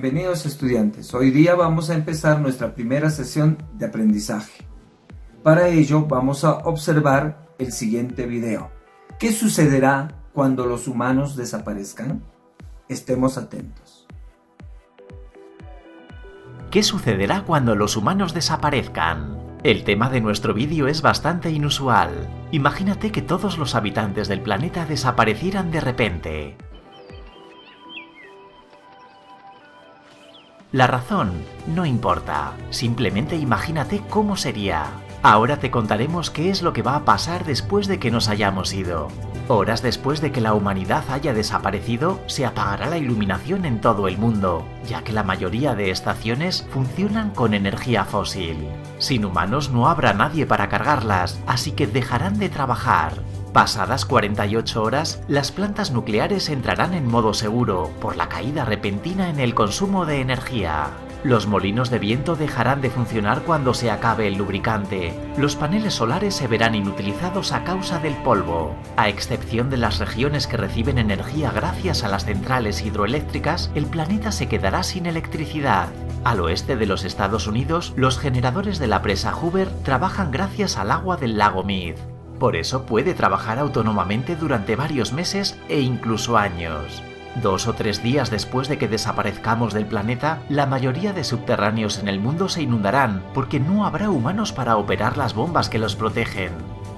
Bienvenidos estudiantes. Hoy día vamos a empezar nuestra primera sesión de aprendizaje. Para ello vamos a observar el siguiente video. ¿Qué sucederá cuando los humanos desaparezcan? Estemos atentos. ¿Qué sucederá cuando los humanos desaparezcan? El tema de nuestro vídeo es bastante inusual. Imagínate que todos los habitantes del planeta desaparecieran de repente. La razón no importa, simplemente imagínate cómo sería. Ahora te contaremos qué es lo que va a pasar después de que nos hayamos ido. Horas después de que la humanidad haya desaparecido, se apagará la iluminación en todo el mundo, ya que la mayoría de estaciones funcionan con energía fósil. Sin humanos no habrá nadie para cargarlas, así que dejarán de trabajar. Pasadas 48 horas, las plantas nucleares entrarán en modo seguro por la caída repentina en el consumo de energía. Los molinos de viento dejarán de funcionar cuando se acabe el lubricante. Los paneles solares se verán inutilizados a causa del polvo. A excepción de las regiones que reciben energía gracias a las centrales hidroeléctricas, el planeta se quedará sin electricidad. Al oeste de los Estados Unidos, los generadores de la presa Hoover trabajan gracias al agua del lago Mead. Por eso puede trabajar autónomamente durante varios meses e incluso años. 2 o 3 días después de que desaparezcamos del planeta, la mayoría de subterráneos en el mundo se inundarán porque no habrá humanos para operar las bombas que los protegen.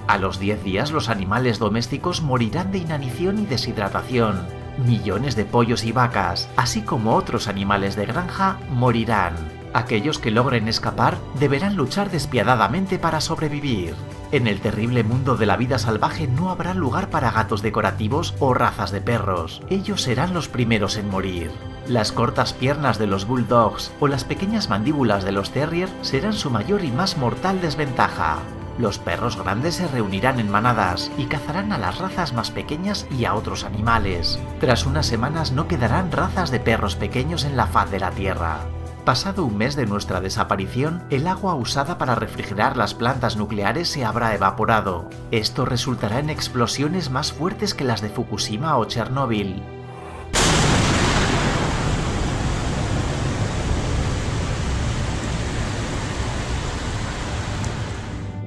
A los 10 días los animales domésticos morirán de inanición y deshidratación. Millones de pollos y vacas, así como otros animales de granja, morirán. Aquellos que logren escapar deberán luchar despiadadamente para sobrevivir. En el terrible mundo de la vida salvaje no habrá lugar para gatos decorativos o razas de perros. Ellos serán los primeros en morir. Las cortas piernas de los bulldogs o las pequeñas mandíbulas de los terrier serán su mayor y más mortal desventaja. Los perros grandes se reunirán en manadas y cazarán a las razas más pequeñas y a otros animales. Tras unas semanas no quedarán razas de perros pequeños en la faz de la Tierra. Pasado un mes de nuestra desaparición, el agua usada para refrigerar las plantas nucleares se habrá evaporado. Esto resultará en explosiones más fuertes que las de Fukushima o Chernóbil.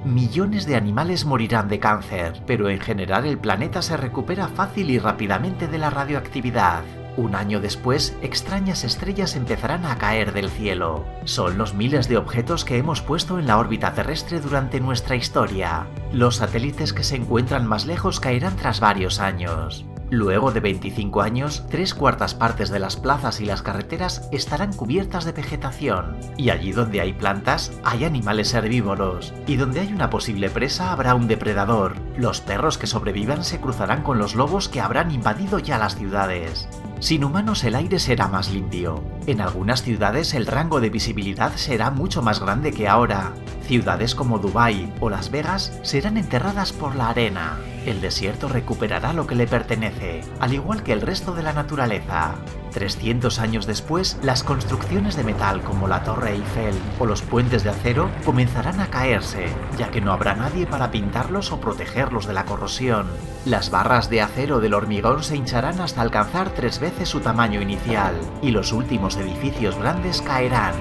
Millones de animales morirán de cáncer, pero en general el planeta se recupera fácil y rápidamente de la radioactividad. Un año después, extrañas estrellas empezarán a caer del cielo. Son los miles de objetos que hemos puesto en la órbita terrestre durante nuestra historia. Los satélites que se encuentran más lejos caerán tras varios años. Luego de 25 años, 3/4 partes de las plazas y las carreteras estarán cubiertas de vegetación. Y allí donde hay plantas, hay animales herbívoros. Y donde hay una posible presa, habrá un depredador. Los perros que sobrevivan se cruzarán con los lobos que habrán invadido ya las ciudades. Sin humanos el aire será más limpio. En algunas ciudades el rango de visibilidad será mucho más grande que ahora. Ciudades como Dubái o Las Vegas serán enterradas por la arena. El desierto recuperará lo que le pertenece, al igual que el resto de la naturaleza. 300 años después, las construcciones de metal como la Torre Eiffel o los puentes de acero comenzarán a caerse, ya que no habrá nadie para pintarlos o protegerlos de la corrosión. Las barras de acero del hormigón se hincharán hasta alcanzar 3 veces su tamaño inicial, y los últimos edificios grandes caerán.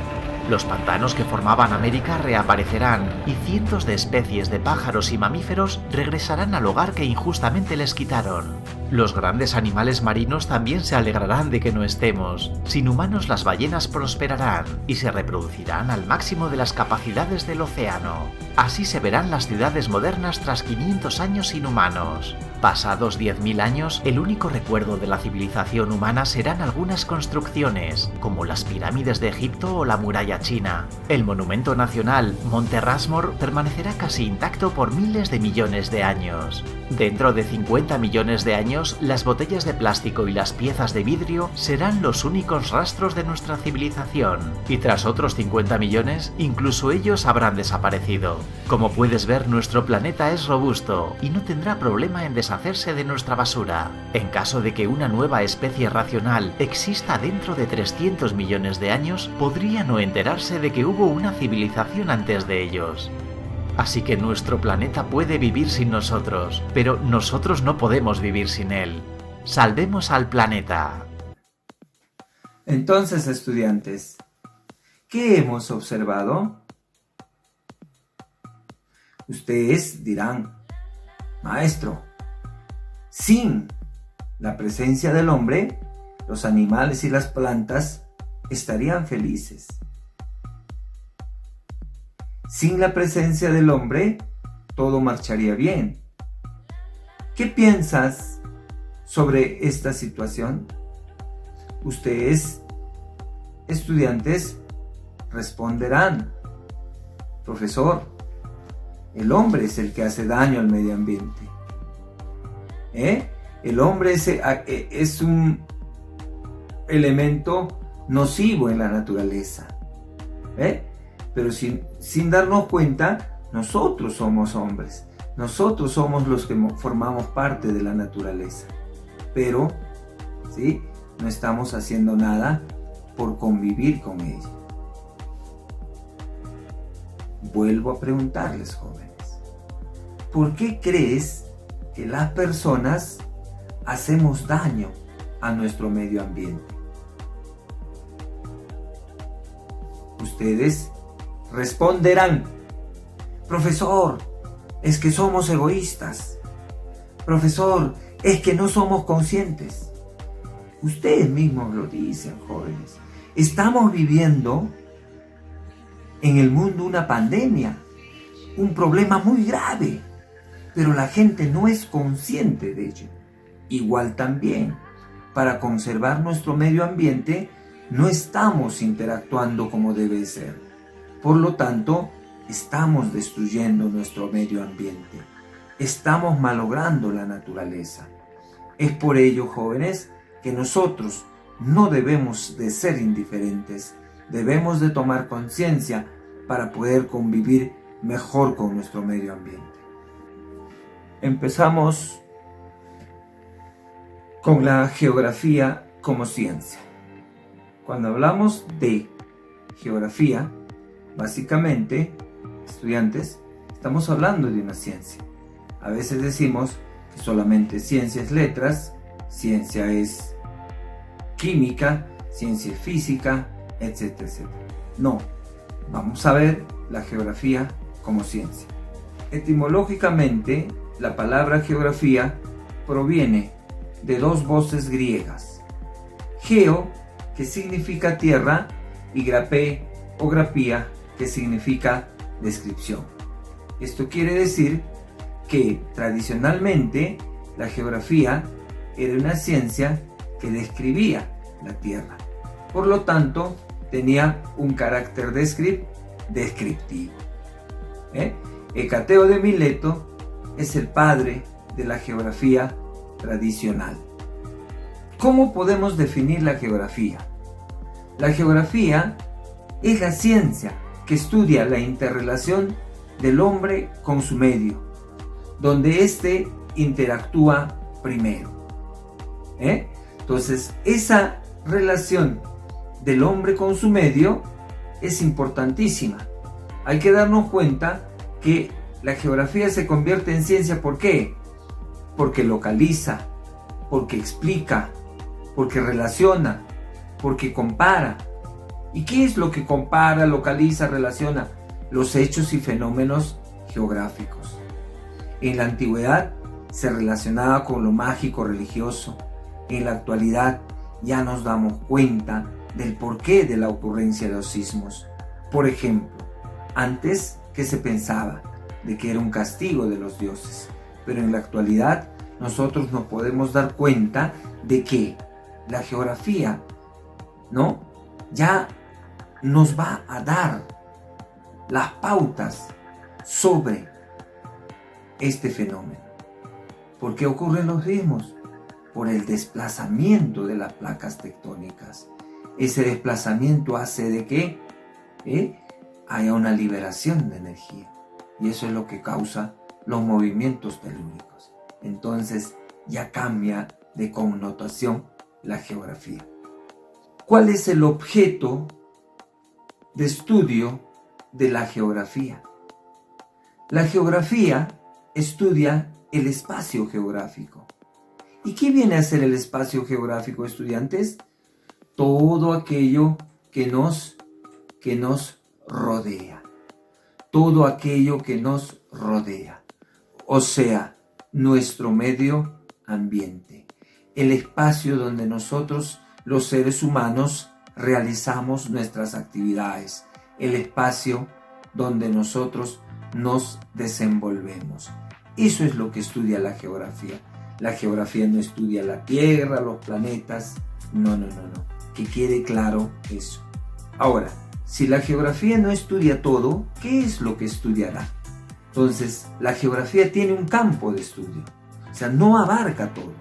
Los pantanos que formaban América reaparecerán y cientos de especies de pájaros y mamíferos regresarán al hogar que injustamente les quitaron. Los grandes animales marinos también se alegrarán de que no estemos. Sin humanos las ballenas prosperarán y se reproducirán al máximo de las capacidades del océano. Así se verán las ciudades modernas tras 500 años sin humanos. Pasados 10.000 años, el único recuerdo de la civilización humana serán algunas construcciones, como las pirámides de Egipto o la muralla china. El monumento nacional, Monte Rushmore, permanecerá casi intacto por miles de millones de años. Dentro de 50 millones de años, las botellas de plástico y las piezas de vidrio serán los únicos rastros de nuestra civilización. Y tras otros 50 millones, incluso ellos habrán desaparecido. Como puedes ver, nuestro planeta es robusto y no tendrá problema en deshacerse de nuestra basura. En caso de que una nueva especie racional exista dentro de 300 millones de años, podría no enterarse de que hubo una civilización antes de ellos. Así que nuestro planeta puede vivir sin nosotros, pero nosotros no podemos vivir sin él. Salvemos al planeta. Entonces, estudiantes, ¿qué hemos observado? Ustedes dirán, maestro, sin la presencia del hombre, los animales y las plantas estarían felices. Sin la presencia del hombre, todo marcharía bien. ¿Qué piensas sobre esta situación? Ustedes, estudiantes, responderán, profesor, el hombre es el que hace daño al medio ambiente. El hombre es un elemento nocivo en la naturaleza. Pero sin darnos cuenta, nosotros somos hombres. Nosotros somos los que formamos parte de la naturaleza. Pero, ¿sí?, no estamos haciendo nada por convivir con ella. Vuelvo a preguntarles, jóvenes, ¿por qué crees que las personas hacemos daño a nuestro medio ambiente? Ustedes responderán, profesor, es que somos egoístas. Profesor, es que no somos conscientes. Ustedes mismos lo dicen, jóvenes. Estamos viviendo en el mundo una pandemia, un problema muy grave, pero la gente no es consciente de ello. Igual también, para conservar nuestro medio ambiente, no estamos interactuando como debe ser. Por lo tanto, estamos destruyendo nuestro medio ambiente. Estamos malogrando la naturaleza. Es por ello, jóvenes, que nosotros no debemos de ser indiferentes. Debemos de tomar conciencia para poder convivir mejor con nuestro medio ambiente. Empezamos con la geografía como ciencia. Cuando hablamos de geografía, básicamente, estudiantes, estamos hablando de una ciencia. A veces decimos que solamente ciencia es letras, ciencia es química, ciencia es física, etcétera, etcétera. No, vamos a ver la geografía como ciencia. Etimológicamente, la palabra geografía proviene de dos voces griegas. Geo, que significa tierra, y grapé o grafía, que significa descripción. Esto quiere decir que tradicionalmente la geografía era una ciencia que describía la tierra. Por lo tanto, tenía un carácter descriptivo. Hecateo de Mileto es el padre de la geografía tradicional. ¿Cómo podemos definir la geografía? La geografía es la ciencia que estudia la interrelación del hombre con su medio, donde éste interactúa primero. Entonces, esa relación del hombre con su medio es importantísima. Hay que darnos cuenta que la geografía se convierte en ciencia. ¿Por qué? Porque localiza, porque explica, porque relaciona, porque compara. ¿Y qué es lo que compara, localiza, relaciona? Los hechos y fenómenos geográficos. En la antigüedad se relacionaba con lo mágico religioso. En la actualidad ya nos damos cuenta del porqué de la ocurrencia de los sismos. Por ejemplo, antes, ¿qué se pensaba? De que era un castigo de los dioses. Pero en la actualidad nosotros nos podemos dar cuenta de que la geografía, ¿no?, ya nos va a dar las pautas sobre este fenómeno. ¿Por qué ocurren los sismos? Por el desplazamiento de las placas tectónicas. Ese desplazamiento hace de que haya una liberación de energía. Y eso es lo que causa los movimientos telúricos. Entonces ya cambia de connotación la geografía. ¿Cuál es el objeto de estudio de la geografía? La geografía estudia el espacio geográfico. ¿Y qué viene a ser el espacio geográfico, estudiantes? todo aquello que nos rodea. Todo aquello que nos rodea. O sea, nuestro medio ambiente. El espacio donde nosotros, los seres humanos, realizamos nuestras actividades. El espacio donde nosotros nos desenvolvemos. Eso es lo que estudia la geografía. La geografía no estudia la Tierra, los planetas. No. Que quede claro eso. Ahora, si la geografía no estudia todo, ¿qué es lo que estudiará? Entonces, la geografía tiene un campo de estudio. O sea, no abarca todo.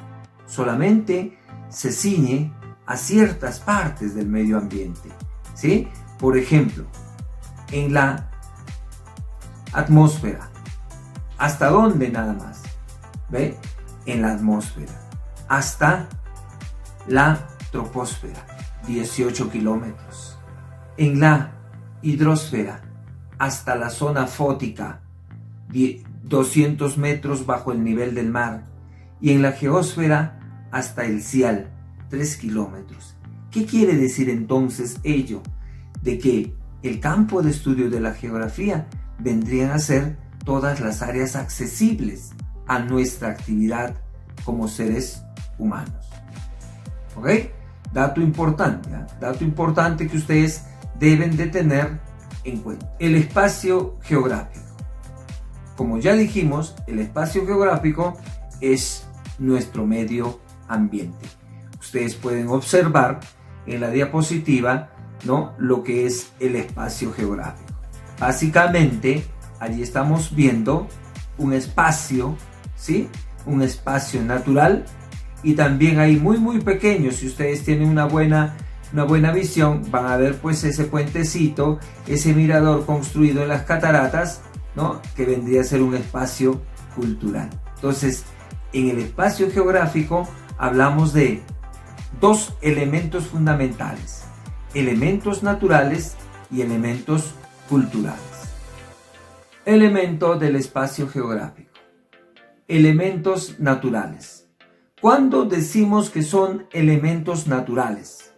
Solamente se ciñe a ciertas partes del medio ambiente. ¿Sí? Por ejemplo, en la atmósfera. ¿Hasta dónde nada más? ¿Ve? En la atmósfera. Hasta la troposfera, 18 kilómetros. En la hidrosfera, hasta la zona fótica, 200 metros bajo el nivel del mar. Y en la geósfera, hasta el cial, 3 kilómetros. ¿Qué quiere decir entonces ello? De que el campo de estudio de la geografía vendrían a ser todas las áreas accesibles a nuestra actividad como seres humanos. ¿Ok? Dato importante, ¿eh? Dato importante que ustedes deben de tener en cuenta. El espacio geográfico. Como ya dijimos, el espacio geográfico es nuestro medio ambiente. Ustedes pueden observar en la diapositiva, ¿no?, lo que es el espacio geográfico. Básicamente, allí estamos viendo un espacio, ¿sí? Un espacio natural, y también hay muy pequeño. Si ustedes tienen una buena visión, van a ver pues ese puentecito, ese mirador construido en las cataratas, ¿no?, que vendría a ser un espacio cultural. Entonces, en el espacio geográfico hablamos de dos elementos fundamentales: elementos naturales y elementos culturales. Elemento del espacio geográfico. Elementos naturales. ¿Cuándo decimos que son elementos naturales?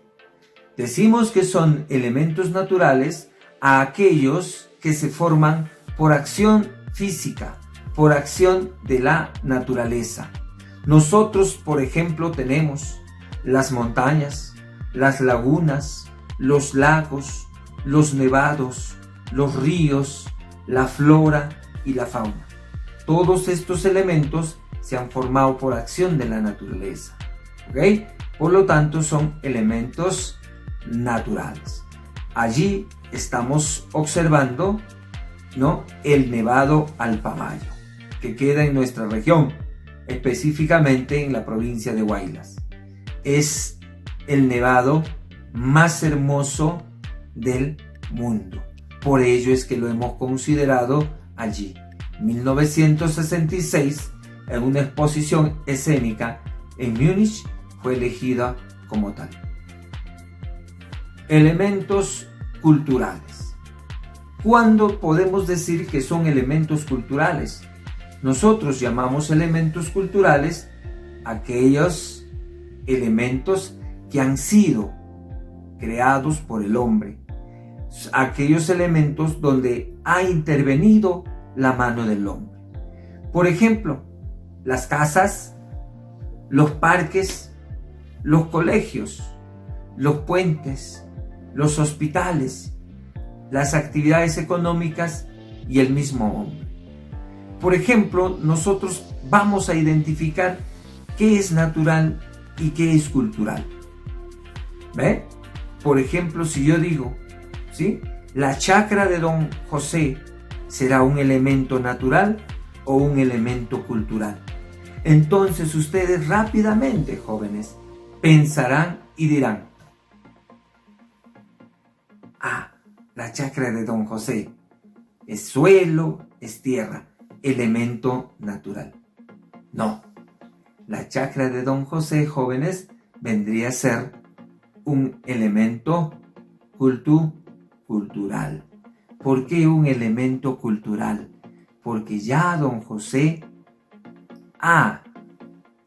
Decimos que son elementos naturales a aquellos que se forman por acción física, por acción de la naturaleza. Nosotros, por ejemplo, tenemos las montañas, las lagunas, los lagos, los nevados, los ríos, la flora y la fauna. Todos estos elementos se han formado por acción de la naturaleza. ¿Ok? Por lo tanto, son elementos naturales. Allí estamos observando, ¿no?, el Nevado Alpamayo, que queda en nuestra región, específicamente en la provincia de Huaylas. Es el nevado más hermoso del mundo. Por ello es que lo hemos considerado allí. 1966, en una exposición escénica en Múnich, fue elegida como tal. Elementos culturales. ¿Cuándo podemos decir que son elementos culturales? Nosotros llamamos elementos culturales aquellos elementos que han sido creados por el hombre, aquellos elementos donde ha intervenido la mano del hombre. Por ejemplo, las casas, los parques, los colegios, los puentes, los hospitales, las actividades económicas y el mismo hombre. Por ejemplo, nosotros vamos a identificar qué es natural y qué es cultural. ¿Ve? Por ejemplo, si yo digo, ¿sí?, la chacra de Don José, ¿será un elemento natural o un elemento cultural? Entonces ustedes rápidamente, jóvenes, pensarán y dirán: ah, la chacra de Don José es suelo, es tierra, elemento natural. No, la chacra de Don José, jóvenes, vendría a ser un elemento cultural. ¿Por qué un elemento cultural? Porque ya Don José ha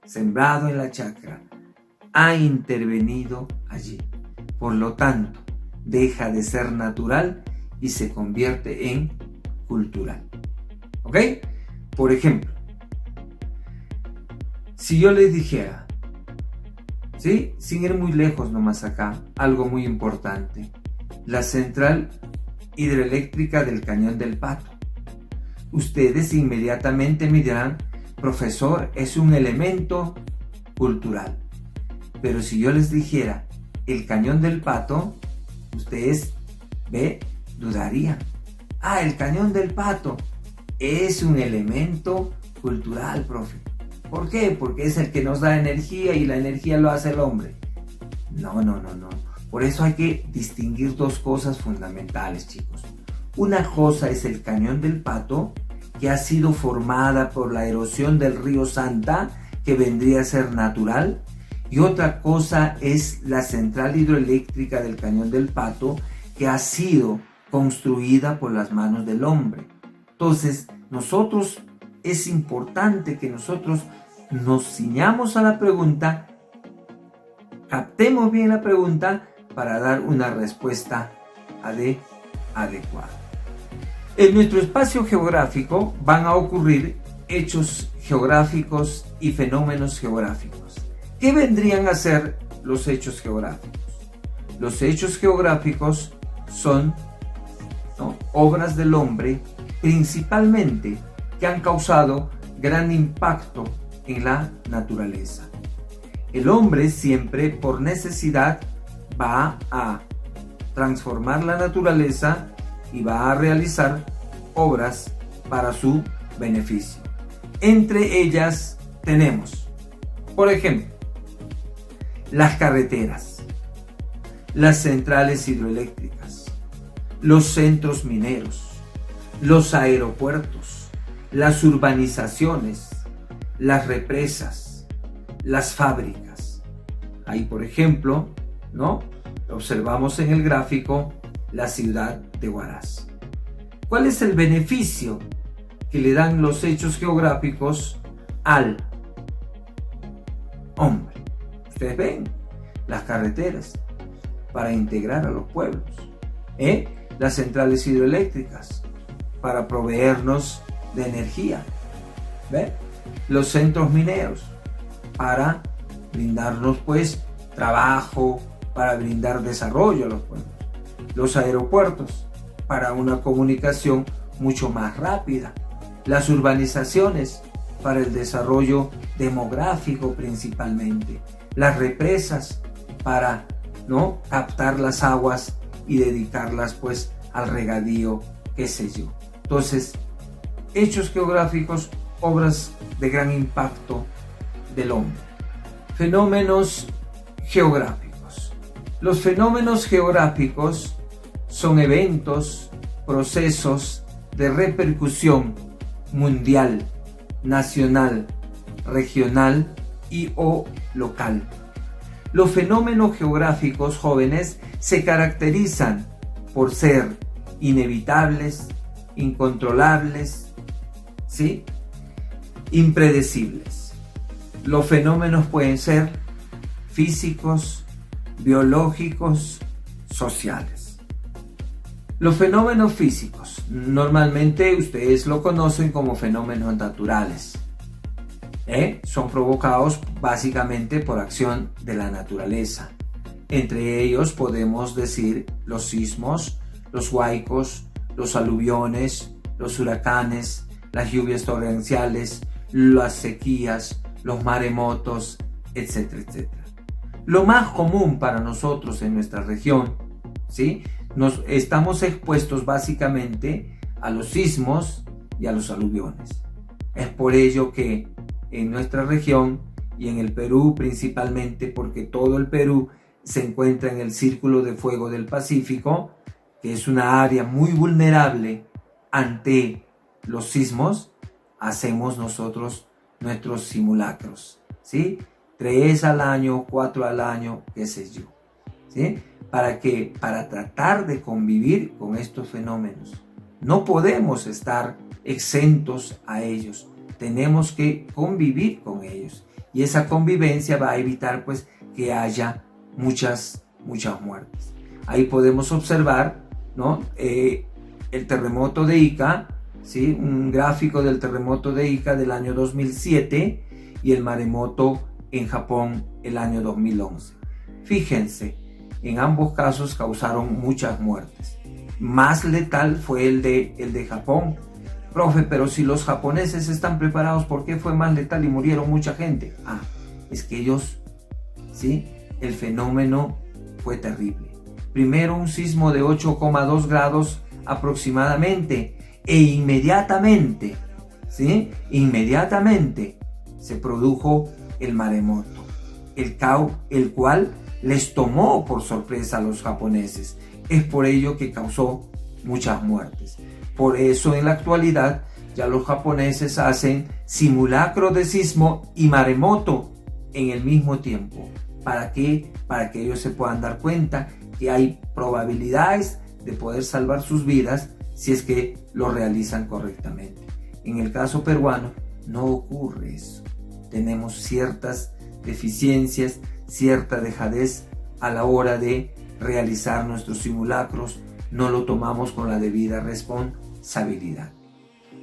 sembrado en la chacra, ha intervenido allí. Por lo tanto, deja de ser natural y se convierte en cultural. ¿Ok? Por ejemplo, si yo les dijera, ¿sí? Sin ir muy lejos nomás acá, algo muy importante, la central hidroeléctrica del Cañón del Pato. Ustedes inmediatamente me dirán, profesor, es un elemento cultural. Pero si yo les dijera el Cañón del Pato, ustedes dudarían. Ah, el Cañón del Pato es un elemento cultural, profe. ¿Por qué? Porque es el que nos da energía y la energía lo hace el hombre. No. Por eso hay que distinguir dos cosas fundamentales, chicos. Una cosa es el Cañón del Pato, que ha sido formada por la erosión del río Santa, que vendría a ser natural. Y otra cosa es la central hidroeléctrica del Cañón del Pato, que ha sido construida por las manos del hombre. Entonces, es importante que nosotros nos ciñamos a la pregunta, captemos bien la pregunta para dar una respuesta adecuada. En nuestro espacio geográfico van a ocurrir hechos geográficos y fenómenos geográficos. ¿Qué vendrían a ser los hechos geográficos? Los hechos geográficos son obras del hombre, principalmente, que han causado gran impacto en la naturaleza. El hombre siempre, por necesidad, va a transformar la naturaleza y va a realizar obras para su beneficio. Entre ellas tenemos, por ejemplo, las carreteras, las centrales hidroeléctricas, los centros mineros, los aeropuertos, las urbanizaciones, las represas, las fábricas. Ahí, por ejemplo, observamos en el gráfico la ciudad de Huaraz. ¿Cuál es el beneficio que le dan los hechos geográficos al hombre? Ustedes ven las carreteras para integrar a los pueblos, las centrales hidroeléctricas para proveernos de energía, los centros mineros para brindarnos trabajo, para brindar desarrollo a los pueblos, los aeropuertos para una comunicación mucho más rápida, las urbanizaciones para el desarrollo demográfico principalmente, las represas para captar las aguas y dedicarlas al regadío, qué sé yo. Entonces, hechos geográficos, obras de gran impacto del hombre. Fenómenos geográficos. Los fenómenos geográficos son eventos, procesos de repercusión mundial, nacional, regional y o local. Los fenómenos geográficos, jóvenes, se caracterizan por ser inevitables, incontrolables, impredecibles. Los fenómenos pueden ser físicos, biológicos, sociales. Los fenómenos físicos, normalmente ustedes lo conocen como fenómenos naturales. Son provocados básicamente por acción de la naturaleza. Entre ellos podemos decir los sismos, los huaicos, los aluviones, los huracanes, las lluvias torrenciales, las sequías, los maremotos, etcétera, etcétera. Lo más común para nosotros en nuestra región, nos estamos expuestos básicamente a los sismos y a los aluviones. Es por ello que en nuestra región y en el Perú principalmente, porque todo el Perú se encuentra en el Círculo de Fuego del Pacífico, que es una área muy vulnerable ante los sismos, hacemos nosotros nuestros simulacros, 3 al año, 4 al año, qué sé yo, para tratar de convivir con estos fenómenos. No podemos estar exentos a ellos, tenemos que convivir con ellos, y esa convivencia va a evitar que haya muchas muchas muertes. Ahí podemos observar, ¿no? El terremoto de Ica, ¿sí? Un gráfico del terremoto de Ica del año 2007 y el maremoto en Japón el año 2011. Fíjense, en ambos casos causaron muchas muertes. Más letal fue el de Japón. Profe, pero si los japoneses están preparados, ¿por qué fue más letal y murieron mucha gente? Es que ellos, ¿sí? El fenómeno fue terrible. Primero un sismo de 8,2 grados aproximadamente e inmediatamente, ¿sí? Inmediatamente se produjo el maremoto, el cual les tomó por sorpresa a los japoneses. Es por ello que causó muchas muertes. Por eso en la actualidad ya los japoneses hacen simulacro de sismo y maremoto en el mismo tiempo. ¿Para qué? Para que ellos se puedan dar cuenta que hay probabilidades de poder salvar sus vidas si es que lo realizan correctamente. En el caso peruano no ocurre eso. Tenemos ciertas deficiencias, cierta dejadez a la hora de realizar nuestros simulacros. No lo tomamos con la debida responsabilidad.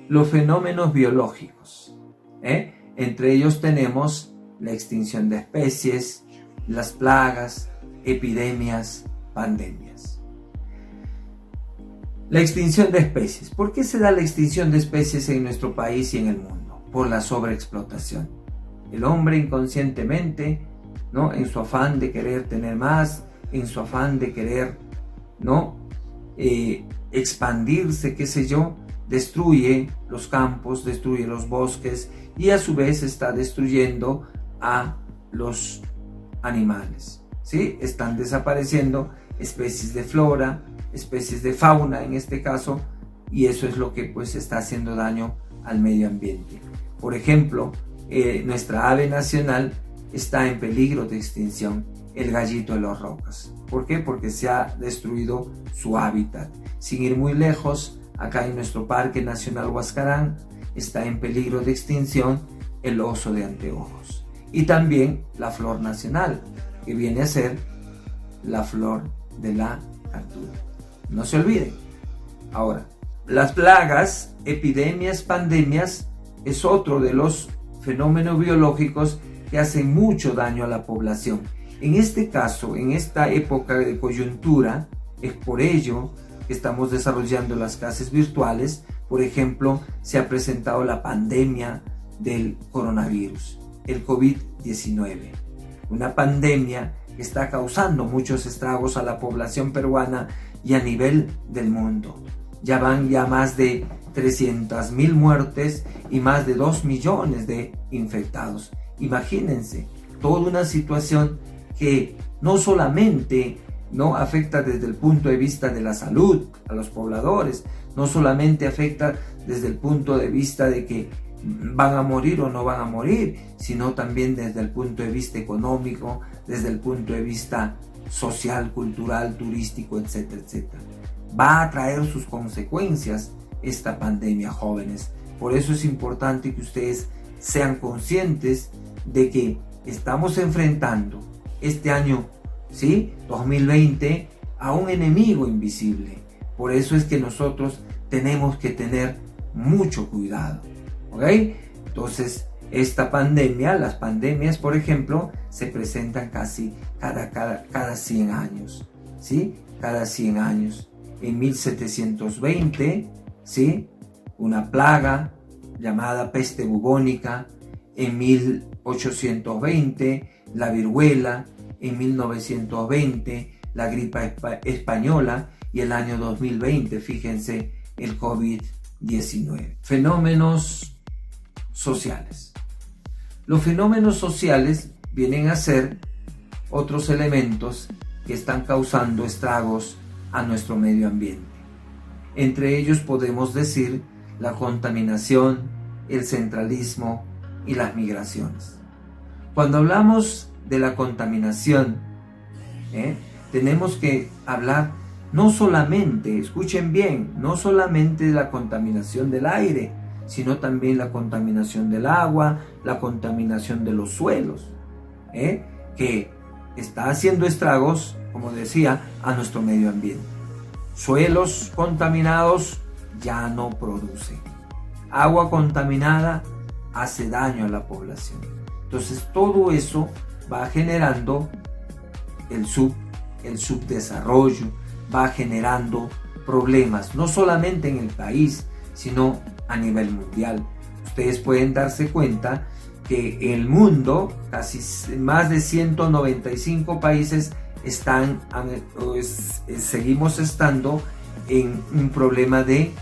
Los fenómenos biológicos, entre ellos tenemos la extinción de especies, las plagas, epidemias, pandemias. La extinción de especies. ¿Por qué se da la extinción de especies en nuestro país y en el mundo? Por la sobreexplotación. El hombre inconscientemente, ¿no? En su afán de querer tener más, en su afán de querer, ¿no? Expandirse, qué sé yo, destruye los campos, destruye los bosques y a su vez está destruyendo a los animales, ¿sí? Están desapareciendo especies de flora, especies de fauna en este caso, y eso es lo que pues está haciendo daño al medio ambiente. Por ejemplo, nuestra ave nacional está en peligro de extinción, el gallito de las rocas. ¿Por qué? Porque se ha destruido su hábitat. Sin ir muy lejos, acá en nuestro Parque Nacional Huascarán está en peligro de extinción el oso de anteojos. Y también la flor nacional, que viene a ser la flor de la cartuja. No se olviden. Ahora, las plagas, epidemias, pandemias es otro de los fenómenos biológicos que hacen mucho daño a la población. En este caso, en esta época de coyuntura, es por ello que estamos desarrollando las clases virtuales. Por ejemplo, se ha presentado la pandemia del coronavirus, el COVID-19, una pandemia que está causando muchos estragos a la población peruana y a nivel del mundo. Ya van más de 300.000 muertes y más de 2 millones de infectados. Imagínense, toda una situación que no solamente no afecta desde el punto de vista de la salud a los pobladores, no solamente afecta desde el punto de vista de que van a morir o no van a morir, sino también desde el punto de vista económico, desde el punto de vista social, cultural, turístico, etcétera, etcétera. Va a traer sus consecuencias esta pandemia, jóvenes. Por eso es importante que ustedes sean conscientes de que estamos enfrentando este año, ¿sí? 2020, a un enemigo invisible. Por eso es que nosotros tenemos que tener mucho cuidado, ¿ok? Entonces, esta pandemia, las pandemias, por ejemplo, se presentan casi cada 100 años, ¿sí? Cada 100 años. En 1720, ¿sí? Una plaga llamada peste bubónica. En 1820, la viruela. En 1920, la gripe española. Y el año 2020, fíjense, el COVID-19. Fenómenos sociales. Los fenómenos sociales vienen a ser otros elementos que están causando estragos a nuestro medio ambiente. Entre ellos podemos decir la contaminación, el centralismo y las migraciones. Cuando hablamos de la contaminación, tenemos que hablar no solamente, escuchen bien, no solamente de la contaminación del aire, sino también la contaminación del agua, la contaminación de los suelos, que está haciendo estragos como decía, a nuestro medio ambiente. Suelos contaminados ya no producen. Agua contaminada hace daño a la población. Entonces todo eso va generando el subdesarrollo, va generando problemas, no solamente en el país, sino a nivel mundial. Ustedes pueden darse cuenta que el mundo, casi más de 195 países, seguimos estando en un problema de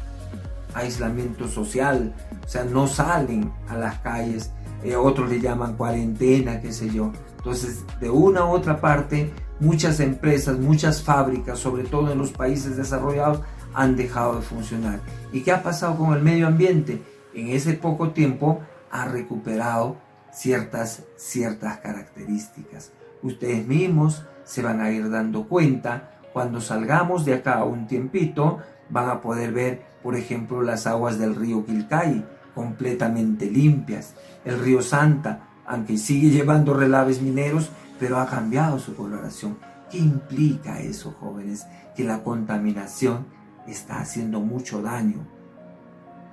aislamiento social, o sea, no salen a las calles, otros le llaman cuarentena, qué sé yo. Entonces, de una u otra parte, muchas empresas, muchas fábricas, sobre todo en los países desarrollados, han dejado de funcionar. ¿Y qué ha pasado con el medio ambiente? En ese poco tiempo ha recuperado ciertas características. Ustedes mismos se van a ir dando cuenta. Cuando salgamos de acá un tiempito, van a poder ver, por ejemplo, las aguas del río Quilcay completamente limpias. El río Santa, aunque sigue llevando relaves mineros, pero ha cambiado su coloración. ¿Qué implica eso, jóvenes? Que la contaminación está haciendo mucho daño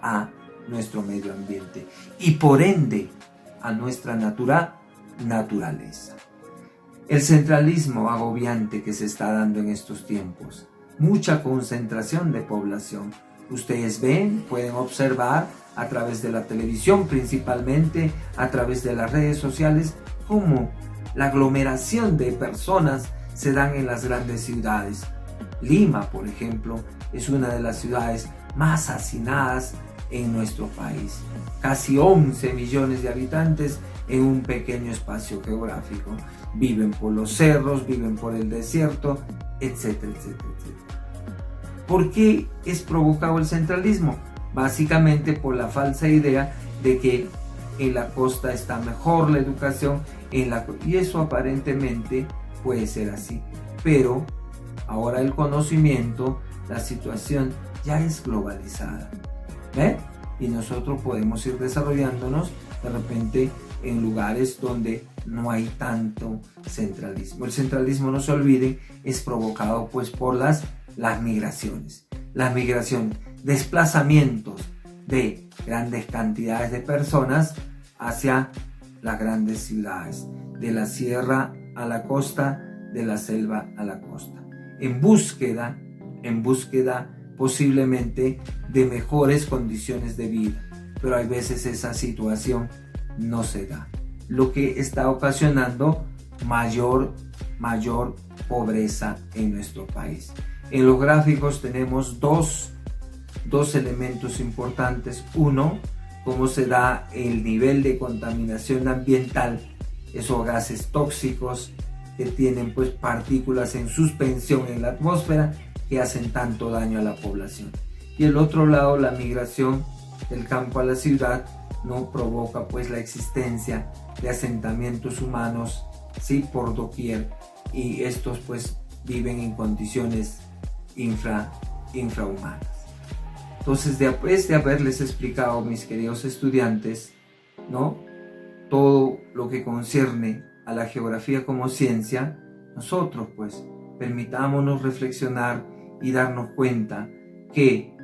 a nuestro medio ambiente y por ende a nuestra naturaleza. El centralismo agobiante que se está dando en estos tiempos, mucha concentración de población. Ustedes ven, pueden observar a través de la televisión, principalmente a través de las redes sociales, cómo la aglomeración de personas se dan en las grandes ciudades. Lima, por ejemplo, es una de las ciudades más hacinadas en nuestro país. Casi 11 millones de habitantes en un pequeño espacio geográfico. Viven por los cerros, viven por el desierto, etcétera, etcétera, etcétera. ¿Por qué es provocado el centralismo? Básicamente por la falsa idea de que en la costa está mejor la educación, y eso aparentemente puede ser así. Pero ahora el conocimiento, la situación ya es globalizada. ¿Ve? Y nosotros podemos ir desarrollándonos de repente en lugares donde no hay tanto centralismo. El centralismo, no se olviden, es provocado pues por las migraciones. Las migraciones, desplazamientos de grandes cantidades de personas hacia las grandes ciudades, de la sierra a la costa, de la selva a la costa, en búsqueda posiblemente de mejores condiciones de vida, pero hay veces esa situación no se da, lo que está ocasionando mayor pobreza en nuestro país. En los gráficos tenemos dos elementos importantes. Uno, cómo se da el nivel de contaminación ambiental, esos gases tóxicos que tienen pues partículas en suspensión en la atmósfera que hacen tanto daño a la población. Y el otro lado, la migración del campo a la ciudad, no provoca pues la existencia de asentamientos humanos, sí, por doquier, y estos pues viven en condiciones infrahumanas. Entonces, después de haberles explicado, mis queridos estudiantes, ¿no?, todo lo que concierne a la geografía como ciencia, nosotros pues permitámonos reflexionar y darnos cuenta que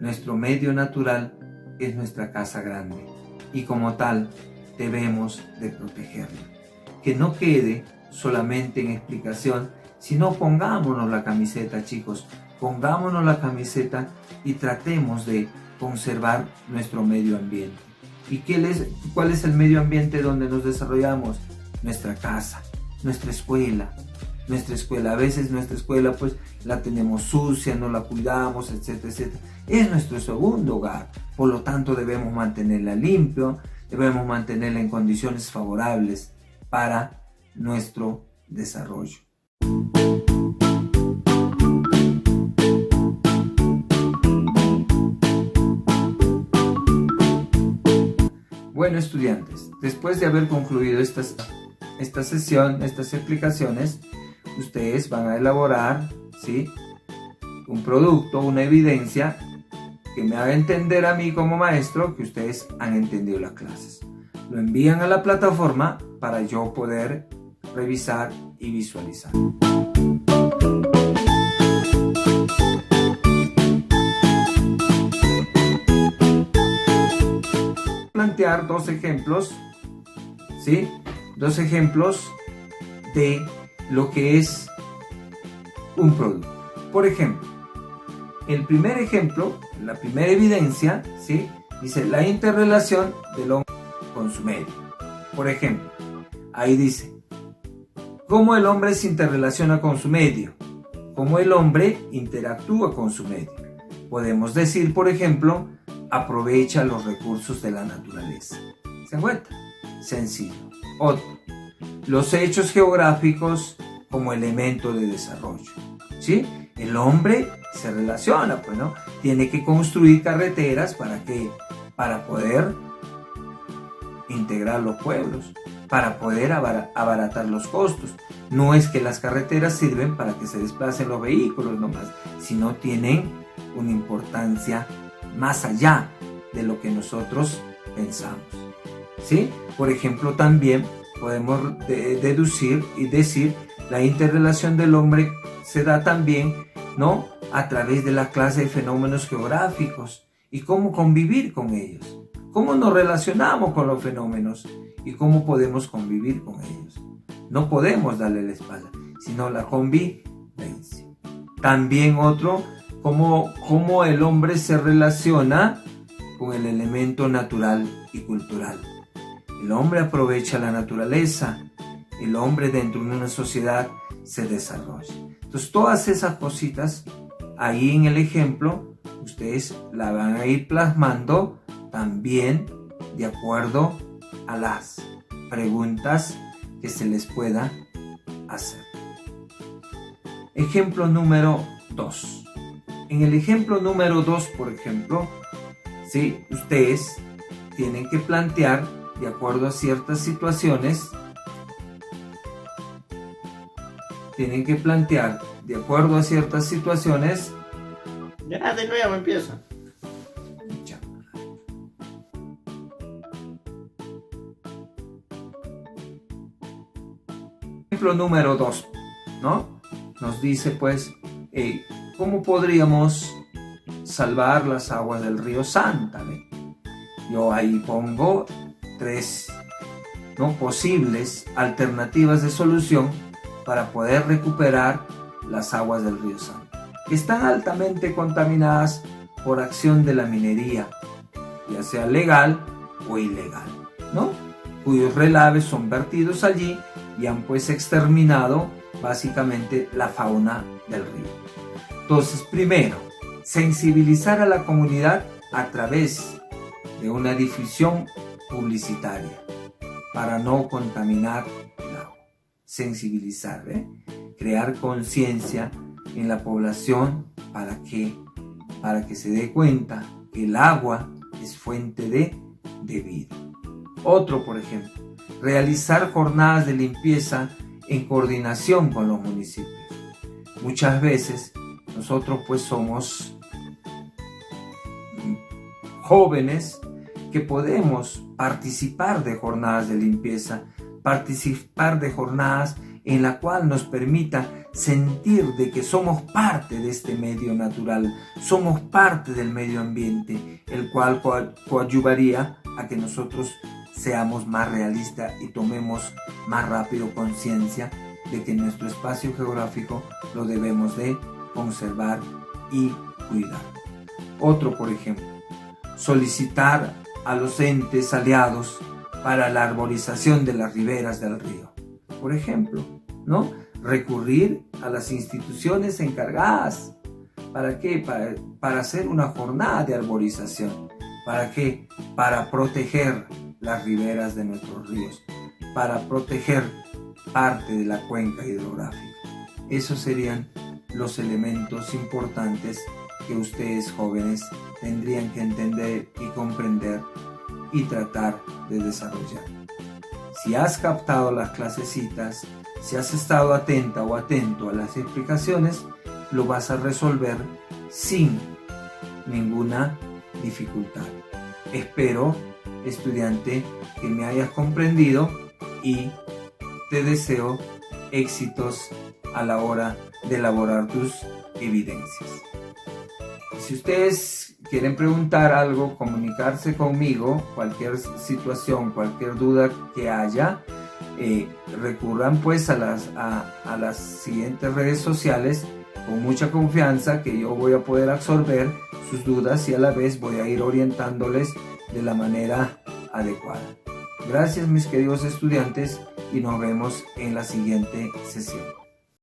nuestro medio natural es nuestra casa grande y como tal debemos de protegerlo. Que no quede solamente en explicación, sino pongámonos la camiseta, chicos, pongámonos la camiseta y tratemos de conservar nuestro medio ambiente. ¿Y cuál es el medio ambiente donde nos desarrollamos? Nuestra casa, nuestra escuela. A veces nuestra escuela pues la tenemos sucia, no la cuidamos, etcétera, etcétera. Es nuestro segundo hogar, por lo tanto debemos mantenerla limpio, debemos mantenerla en condiciones favorables para nuestro desarrollo. Bueno, estudiantes, después de haber concluido esta sesión, estas explicaciones, ustedes van a elaborar, ¿sí?, un producto, una evidencia que me haga entender a mí como maestro que ustedes han entendido las clases. Lo envían a la plataforma para yo poder revisar y visualizar. plantear dos ejemplos, ¿sí? Dos ejemplos de lo que es un producto. Por ejemplo, el primer ejemplo, la primera evidencia, ¿sí? Dice la interrelación del hombre con su medio. Por ejemplo, ahí dice, ¿cómo el hombre se interrelaciona con su medio? ¿Cómo el hombre interactúa con su medio? Podemos decir, por ejemplo, aprovecha los recursos de la naturaleza. ¿Se dan cuenta? Sencillo. Otro, los hechos geográficos como elemento de desarrollo. ¿Sí? El hombre se relaciona, pues, ¿no? Tiene que construir carreteras ¿para qué? Para poder integrar los pueblos, para poder abaratar los costos. No es que las carreteras sirven para que se desplacen los vehículos nomás, sino tienen una importancia más allá de lo que nosotros pensamos. ¿Sí? Por ejemplo, también podemos deducir y decir la interrelación del hombre se da también, ¿no?, a través de la clase de fenómenos geográficos y cómo convivir con ellos, cómo nos relacionamos con los fenómenos y cómo podemos convivir con ellos. No podemos darle la espalda, sino la convivencia. También otro, cómo el hombre se relaciona con el elemento natural y cultural. El hombre aprovecha la naturaleza, el hombre dentro de una sociedad se desarrolla. Entonces todas esas cositas ahí en el ejemplo ustedes la van a ir plasmando también de acuerdo a las preguntas que se les pueda hacer. Ejemplo número 2. En el ejemplo número 2, por ejemplo, ¿sí?, ustedes tienen que plantear de acuerdo a ciertas situaciones, Ya, de nuevo empieza. Ya. Ejemplo número 2, ¿no? Nos dice pues, ¿cómo podríamos salvar las aguas del río Santa? ¿Ve? Yo ahí pongo 3, ¿no?, posibles alternativas de solución para poder recuperar las aguas del río Santa, que están altamente contaminadas por acción de la minería, ya sea legal o ilegal, ¿no?, cuyos relaves son vertidos allí y han pues exterminado básicamente la fauna del río. Entonces, primero, sensibilizar a la comunidad a través de una difusión publicitaria para no contaminar el agua. Sensibilizar, crear conciencia en la población para que se dé cuenta que el agua es fuente de vida. Otro, por ejemplo, realizar jornadas de limpieza en coordinación con los municipios. Muchas veces nosotros pues somos jóvenes que podemos participar de jornadas de limpieza, participar de jornadas en la cual nos permita sentir de que somos parte de este medio natural, somos parte del medio ambiente, el cual coadyuvaría a que nosotros seamos más realistas y tomemos más rápido conciencia de que nuestro espacio geográfico lo debemos de conservar y cuidar. Otro, por ejemplo, solicitar a los entes aliados para la arborización de las riberas del río. Por ejemplo, ¿no?, recurrir a las instituciones encargadas. ¿Para qué? Para hacer una jornada de arborización. ¿Para qué? Para proteger las riberas de nuestros ríos, para proteger parte de la cuenca hidrográfica. Esos serían los elementos importantes que ustedes jóvenes tendrían que entender y comprender y tratar de desarrollar. Si has captado las clasecitas, si has estado atenta o atento a las explicaciones, lo vas a resolver sin ninguna dificultad. Espero, estudiante, que me hayas comprendido y te deseo éxitos a la hora de elaborar tus evidencias. Si ustedes quieren preguntar algo, comunicarse conmigo, cualquier situación, cualquier duda que haya, recurran pues a las siguientes redes sociales con mucha confianza, que yo voy a poder absorber sus dudas y a la vez voy a ir orientándoles de la manera adecuada. Gracias mis queridos estudiantes y nos vemos en la siguiente sesión.